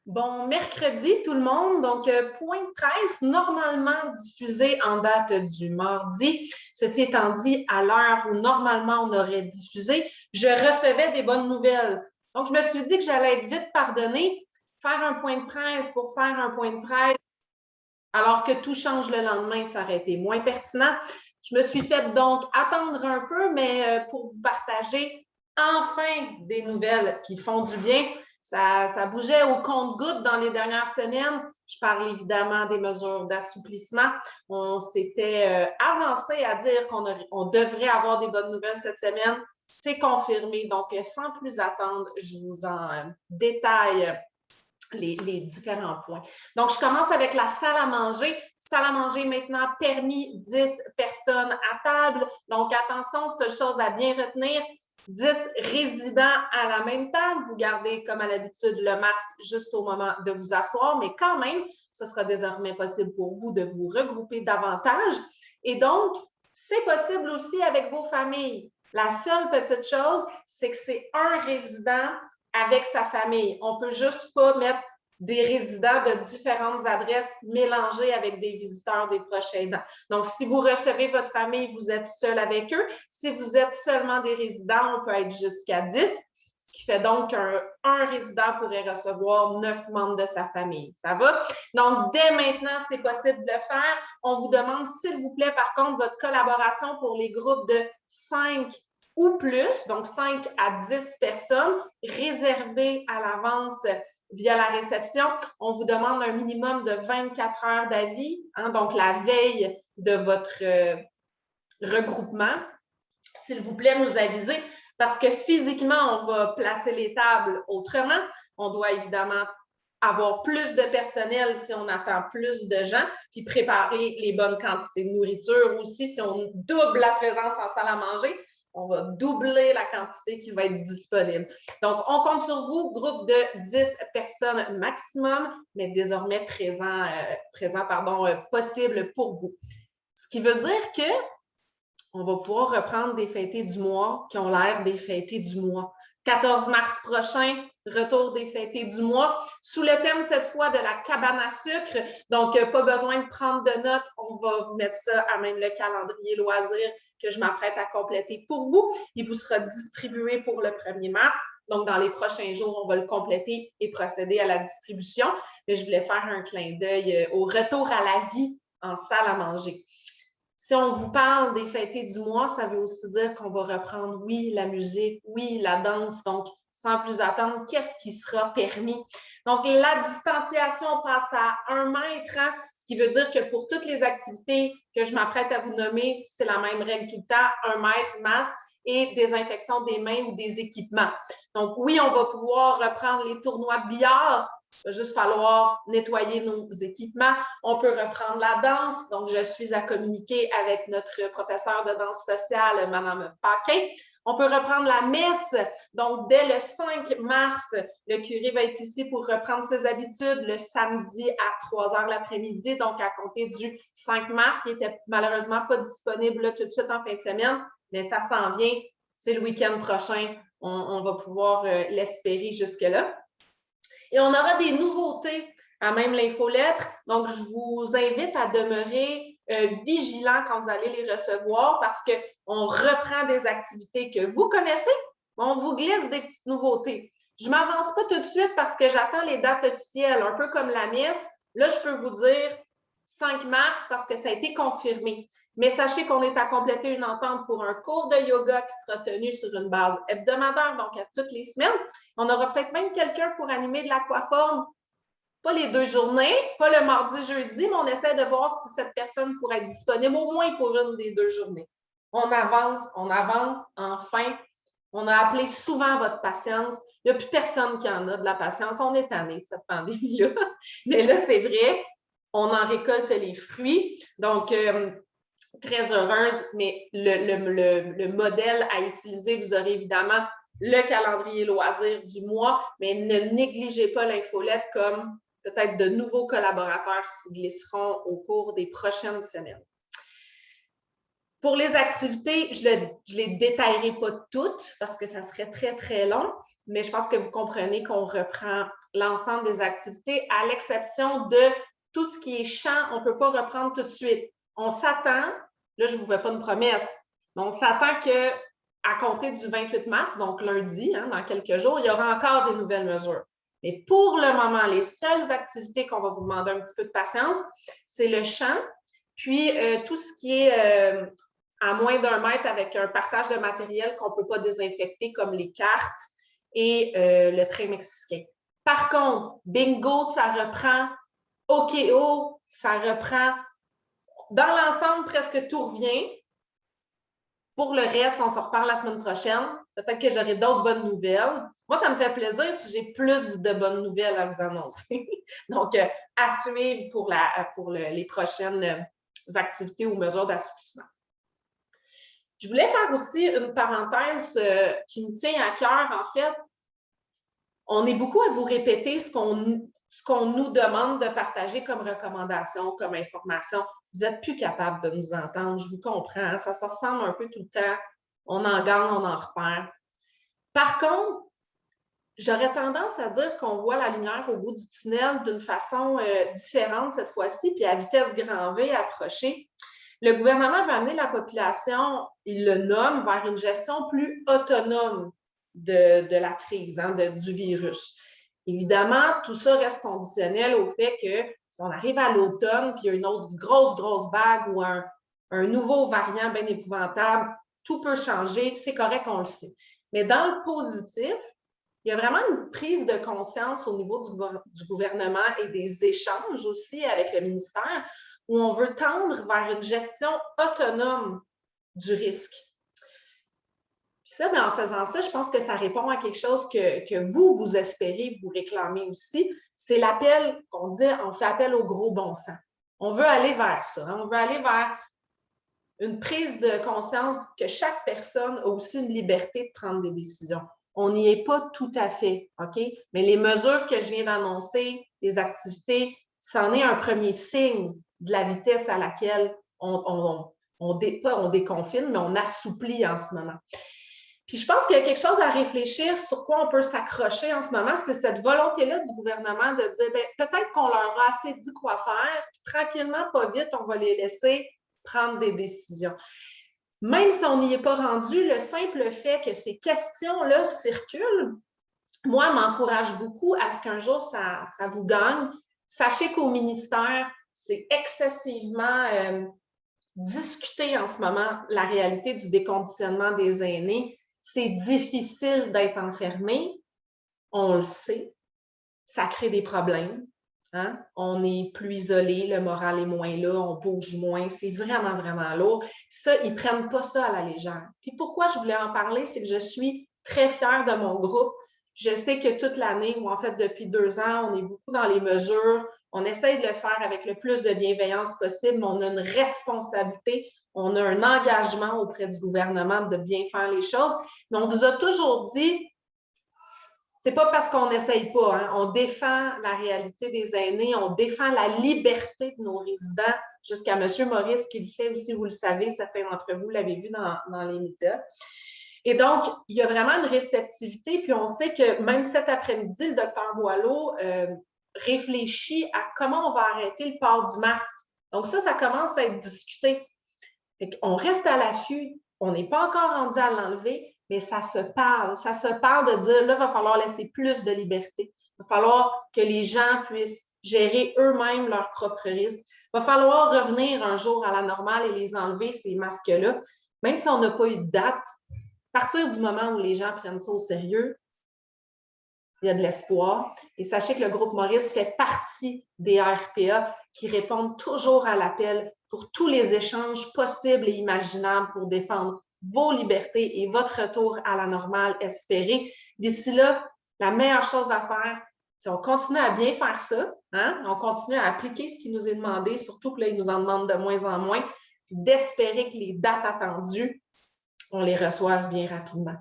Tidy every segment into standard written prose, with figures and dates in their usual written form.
Bon mercredi tout le monde, donc point de presse normalement diffusé en date du mardi. Ceci étant dit, à l'heure où normalement on aurait diffusé, je recevais des bonnes nouvelles. Donc je me suis dit que j'allais être vite pardonnée, faire un point de presse pour faire un point de presse, alors que tout change le lendemain, ça aurait été moins pertinent. Je me suis fait donc attendre un peu, mais pour vous partager enfin des nouvelles qui font du bien. Ça bougeait au compte-gouttes dans les dernières semaines. Je parle évidemment des mesures d'assouplissement. On s'était avancé à dire qu'on devrait avoir des bonnes nouvelles cette semaine. C'est confirmé. Donc, sans plus attendre, je vous en détaille les différents points. Donc, je commence avec la salle à manger. Salle à manger maintenant permis 10 personnes à table. Donc, attention, seule chose à bien retenir, 10 résidents à la même table. Vous gardez, comme à l'habitude, le masque juste au moment de vous asseoir, mais quand même, ce sera désormais possible pour vous de vous regrouper davantage. Et donc, c'est possible aussi avec vos familles. La seule petite chose, c'est que c'est un résident avec sa famille. On ne peut juste pas mettre des résidents de différentes adresses mélangés avec des visiteurs des proches aidants. Donc, si vous recevez votre famille, vous êtes seul avec eux. Si vous êtes seulement des résidents, on peut être jusqu'à 10, ce qui fait donc qu'un résident pourrait recevoir 9 membres de sa famille. Ça va? Donc, dès maintenant, c'est possible de le faire. On vous demande, s'il vous plaît, par contre, votre collaboration pour les groupes de 5 ou plus, donc 5 à 10 personnes, réservées à l'avance via la réception. On vous demande un minimum de 24 heures d'avis, hein, donc la veille de votre regroupement. S'il vous plaît, nous aviser, parce que physiquement, on va placer les tables autrement. On doit évidemment avoir plus de personnel si on attend plus de gens, puis préparer les bonnes quantités de nourriture aussi. Si on double la présence en salle à manger, on va doubler la quantité qui va être disponible. Donc, on compte sur vous, groupe de 10 personnes maximum, mais désormais possible pour vous. Ce qui veut dire que on va pouvoir reprendre des fêtés du mois qui ont l'air des fêtés du mois. 14 mars prochain, retour des fêtés du mois, sous le thème cette fois de la cabane à sucre. Donc, pas besoin de prendre de notes, on va vous mettre ça à même le calendrier loisir que je m'apprête à compléter pour vous. Il vous sera distribué pour le 1er mars. Donc, dans les prochains jours, on va le compléter et procéder à la distribution. Mais je voulais faire un clin d'œil au retour à la vie en salle à manger. Si on vous parle des fêtés du mois, ça veut aussi dire qu'on va reprendre, oui, la musique, oui, la danse. Donc, sans plus attendre, qu'est-ce qui sera permis? Donc, la distanciation passe à 1 mètre, hein, ce qui veut dire que pour toutes les activités que je m'apprête à vous nommer, c'est la même règle tout le temps, 1 mètre, masque et désinfection des mains ou des équipements. Donc, oui, on va pouvoir reprendre les tournois de billard. Il va juste falloir nettoyer nos équipements. On peut reprendre la danse. Donc, je suis à communiquer avec notre professeure de danse sociale, Mme Paquin. On peut reprendre la messe. Donc, dès le 5 mars, le curé va être ici pour reprendre ses habitudes le samedi à 3 h l'après-midi. Donc, à compter du 5 mars, il n'était malheureusement pas disponible là, tout de suite en fin de semaine, mais ça s'en vient. C'est le week-end prochain. On va pouvoir l'espérer jusque-là. Et on aura des nouveautés à même l'infolettre. Donc, je vous invite à demeurer vigilant quand vous allez les recevoir parce qu'on reprend des activités que vous connaissez. On vous glisse des petites nouveautés. Je ne m'avance pas tout de suite parce que j'attends les dates officielles, un peu comme la messe. Là, je peux vous dire 5 mars parce que ça a été confirmé. Mais sachez qu'on est à compléter une entente pour un cours de yoga qui sera tenu sur une base hebdomadaire, donc à toutes les semaines. On aura peut-être même quelqu'un pour animer de l'aquaforme, pas les 2 journées, pas le mardi, jeudi, mais on essaie de voir si cette personne pourrait être disponible au moins pour une des 2 journées. On avance, enfin. On a appelé souvent votre patience. Il n'y a plus personne qui en a de la patience. On est tanné de cette pandémie-là. Mais là, c'est vrai, on en récolte les fruits. Donc, très heureuse, mais le modèle à utiliser, vous aurez évidemment le calendrier loisir du mois, mais ne négligez pas l'infolette comme peut-être de nouveaux collaborateurs s'y glisseront au cours des prochaines semaines. Pour les activités, je ne les détaillerai pas toutes parce que ça serait très, très long, mais je pense que vous comprenez qu'on reprend l'ensemble des activités, à l'exception de tout ce qui est chant, on ne peut pas reprendre tout de suite. On s'attend, là, je ne vous fais pas une promesse, mais on s'attend qu'à compter du 28 mars, donc lundi, dans quelques jours, il y aura encore des nouvelles mesures. Mais pour le moment, les seules activités qu'on va vous demander un petit peu de patience, c'est le chant, puis tout ce qui est à moins d'1 mètre avec un partage de matériel qu'on ne peut pas désinfecter, comme les cartes et le train mexicain. Par contre, bingo, ça reprend. OKO, ça reprend. Dans l'ensemble, presque tout revient. Pour le reste, on se reparle la semaine prochaine. Peut-être que j'aurai d'autres bonnes nouvelles. Moi, ça me fait plaisir si j'ai plus de bonnes nouvelles à vous annoncer. Donc, à suivre pour les prochaines activités ou mesures d'assouplissement. Je voulais faire aussi une parenthèse qui me tient à cœur, en fait. On est beaucoup à vous répéter ce qu'on nous demande de partager comme recommandation, comme information. Vous n'êtes plus capable de nous entendre, je vous comprends, hein? Ça se ressemble un peu tout le temps. On en gagne, on en repère. Par contre, j'aurais tendance à dire qu'on voit la lumière au bout du tunnel d'une façon différente cette fois-ci, puis à vitesse grand V approcher. Le gouvernement veut amener la population, il le nomme, vers une gestion plus autonome de la crise, du virus. Évidemment, tout ça reste conditionnel au fait que si on arrive à l'automne, puis il y a une autre grosse vague ou un nouveau variant bien épouvantable, tout peut changer, c'est correct, on le sait. Mais dans le positif, il y a vraiment une prise de conscience au niveau du gouvernement et des échanges aussi avec le ministère où on veut tendre vers une gestion autonome du risque. Puis ça, en faisant ça, je pense que ça répond à quelque chose que vous espérez, vous réclamez aussi. C'est l'appel qu'on dit, on fait appel au gros bon sens. On veut aller vers ça. On veut aller vers une prise de conscience que chaque personne a aussi une liberté de prendre des décisions. On n'y est pas tout à fait, OK? Mais les mesures que je viens d'annoncer, les activités, c'en est un premier signe de la vitesse à laquelle on déconfine, mais on assouplit en ce moment. Puis je pense qu'il y a quelque chose à réfléchir sur quoi on peut s'accrocher en ce moment, c'est cette volonté-là du gouvernement de dire, peut-être qu'on leur a assez dit quoi faire, puis tranquillement, pas vite, on va les laisser prendre des décisions. Même si on n'y est pas rendu, le simple fait que ces questions-là circulent, moi, m'encourage beaucoup à ce qu'un jour, ça vous gagne. Sachez qu'au ministère, c'est excessivement discuté en ce moment la réalité du déconditionnement des aînés. C'est difficile d'être enfermé, on le sait. Ça crée des problèmes. Hein? On est plus isolé, le moral est moins là, on bouge moins, c'est vraiment, vraiment lourd. Ça, ils ne prennent pas ça à la légère. Puis pourquoi je voulais en parler, c'est que je suis très fière de mon groupe. Je sais que toute l'année, ou en fait depuis 2 ans, on est beaucoup dans les mesures, on essaye de le faire avec le plus de bienveillance possible, mais on a une responsabilité, on a un engagement auprès du gouvernement de bien faire les choses. Mais on vous a toujours dit, c'est pas parce qu'on n'essaye pas, hein. On défend la réalité des aînés, on défend la liberté de nos résidents, jusqu'à M. Maurice qui le fait aussi, vous le savez, certains d'entre vous l'avez vu dans les médias. Et donc, il y a vraiment une réceptivité, puis on sait que même cet après-midi, le docteur Boileau réfléchit à comment on va arrêter le port du masque. Donc ça commence à être discuté. On reste à l'affût, on n'est pas encore rendu à l'enlever, mais ça se parle de dire, là, il va falloir laisser plus de liberté. Il va falloir que les gens puissent gérer eux-mêmes leurs propres risques. Il va falloir revenir un jour à la normale et les enlever, ces masques-là. Même si on n'a pas eu de date, à partir du moment où les gens prennent ça au sérieux, il y a de l'espoir. Et sachez que le groupe Maurice fait partie des RPA qui répondent toujours à l'appel pour tous les échanges possibles et imaginables pour défendre vos libertés et votre retour à la normale espérée. D'ici là, la meilleure chose à faire, c'est on continue à bien faire ça, hein? On continue à appliquer ce qui nous est demandé, surtout que là, ils nous en demandent de moins en moins, puis d'espérer que les dates attendues, on les reçoive bien rapidement.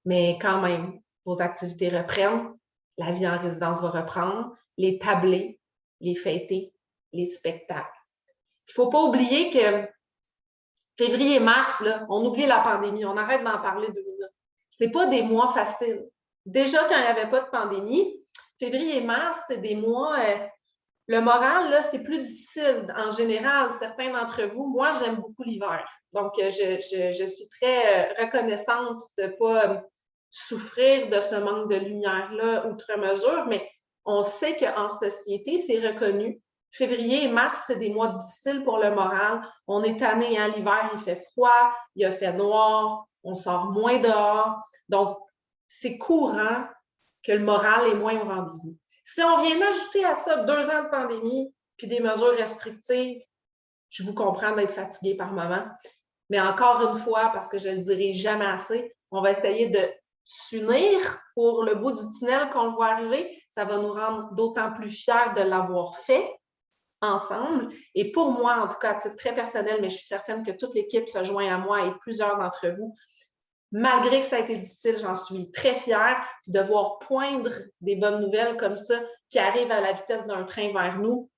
Mais quand même, vos activités reprennent, la vie en résidence va reprendre, les tablés, les fêtés, les spectacles. Il ne faut pas oublier que février-mars, là, on oublie la pandémie, on arrête d'en parler 2 minutes. Ce n'est pas des mois faciles. Déjà, quand il n'y avait pas de pandémie, février et mars, c'est des mois, le moral, là, c'est plus difficile en général. Certains d'entre vous, moi, j'aime beaucoup l'hiver. Donc, je suis très reconnaissante de ne pas souffrir de ce manque de lumière-là outre mesure, mais on sait qu'en société, c'est reconnu. Février et mars, c'est des mois difficiles pour le moral. On est tanné, hein? L'hiver, il fait froid, il a fait noir, on sort moins dehors. Donc, c'est courant que le moral est moins au rendez-vous. Si on vient ajouter à ça 2 ans de pandémie puis des mesures restrictives, je vous comprends d'être fatigué par moment. Mais encore une fois, parce que je ne le dirai jamais assez, on va essayer de s'unir pour le bout du tunnel qu'on le voit arriver. Ça va nous rendre d'autant plus fiers de l'avoir fait ensemble. Et pour moi, en tout cas, à titre très personnel, mais je suis certaine que toute l'équipe se joint à moi et plusieurs d'entre vous, malgré que ça a été difficile, j'en suis très fière de voir poindre des bonnes nouvelles comme ça qui arrivent à la vitesse d'un train vers nous.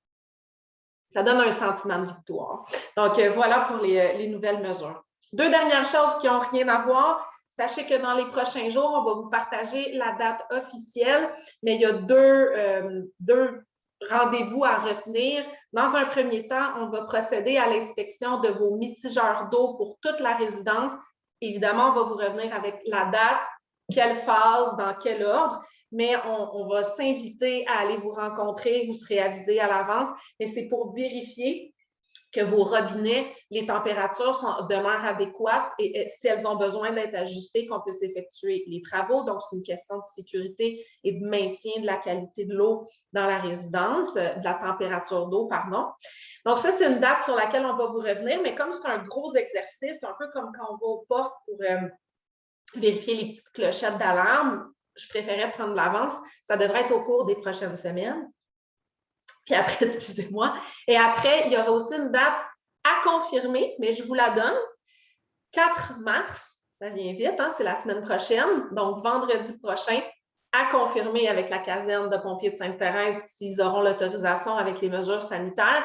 Ça donne un sentiment de victoire. Donc, voilà pour les nouvelles mesures. 2 dernières choses qui n'ont rien à voir. Sachez que dans les prochains jours, on va vous partager la date officielle, mais il y a deux rendez-vous à retenir. Dans un premier temps, on va procéder à l'inspection de vos mitigeurs d'eau pour toute la résidence. Évidemment, on va vous revenir avec la date, quelle phase, dans quel ordre, mais on va s'inviter à aller vous rencontrer, vous serez avisé à l'avance, mais c'est pour vérifier que vos robinets, les températures demeurent adéquates et si elles ont besoin d'être ajustées, qu'on puisse effectuer les travaux. Donc, c'est une question de sécurité et de maintien de la qualité de l'eau dans la résidence, de la température d'eau, pardon. Donc, ça, c'est une date sur laquelle on va vous revenir, mais comme c'est un gros exercice, un peu comme quand on va aux portes pour vérifier les petites clochettes d'alarme, je préférais prendre l'avance. Ça devrait être au cours des prochaines semaines. Puis après, excusez-moi. Et après, il y aura aussi une date à confirmer, mais je vous la donne. 4 mars, ça vient vite, hein, c'est la semaine prochaine. Donc, vendredi prochain, à confirmer avec la caserne de pompiers de Sainte-Thérèse s'ils auront l'autorisation avec les mesures sanitaires.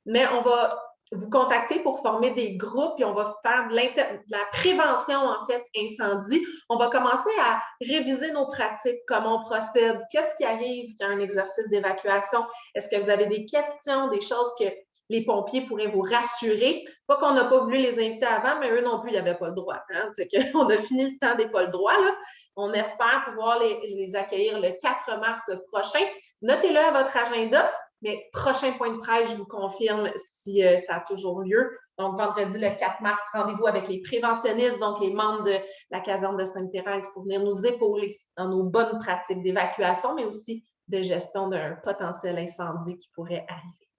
Mais on va vous contacter pour former des groupes et on va faire de la prévention, en fait, incendie. On va commencer à réviser nos pratiques, comment on procède, qu'est-ce qui arrive quand il y a un exercice d'évacuation. Est-ce que vous avez des questions, des choses que les pompiers pourraient vous rassurer? Pas qu'on n'a pas voulu les inviter avant, mais eux non plus, ils n'avaient pas le droit. Hein? C'est qu'on a fini le temps des pas le droit, là. On espère pouvoir les accueillir le 4 mars prochain. Notez-le à votre agenda. Mais prochain point de presse, je vous confirme si ça a toujours lieu. Donc, vendredi, le 4 mars, rendez-vous avec les préventionnistes, donc les membres de la caserne de Sainte-Thérèse pour venir nous épauler dans nos bonnes pratiques d'évacuation, mais aussi de gestion d'un potentiel incendie qui pourrait arriver.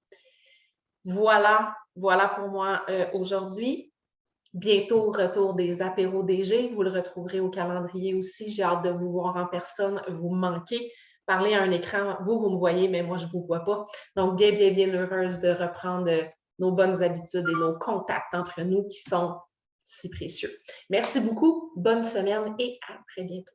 Voilà pour moi aujourd'hui. Bientôt, retour des apéros DG. Vous le retrouverez au calendrier aussi. J'ai hâte de vous voir en personne. Vous manquez. Parler à un écran, vous me voyez, mais moi, je ne vous vois pas. Donc, bien heureuse de reprendre nos bonnes habitudes et nos contacts entre nous qui sont si précieux. Merci beaucoup, bonne semaine et à très bientôt.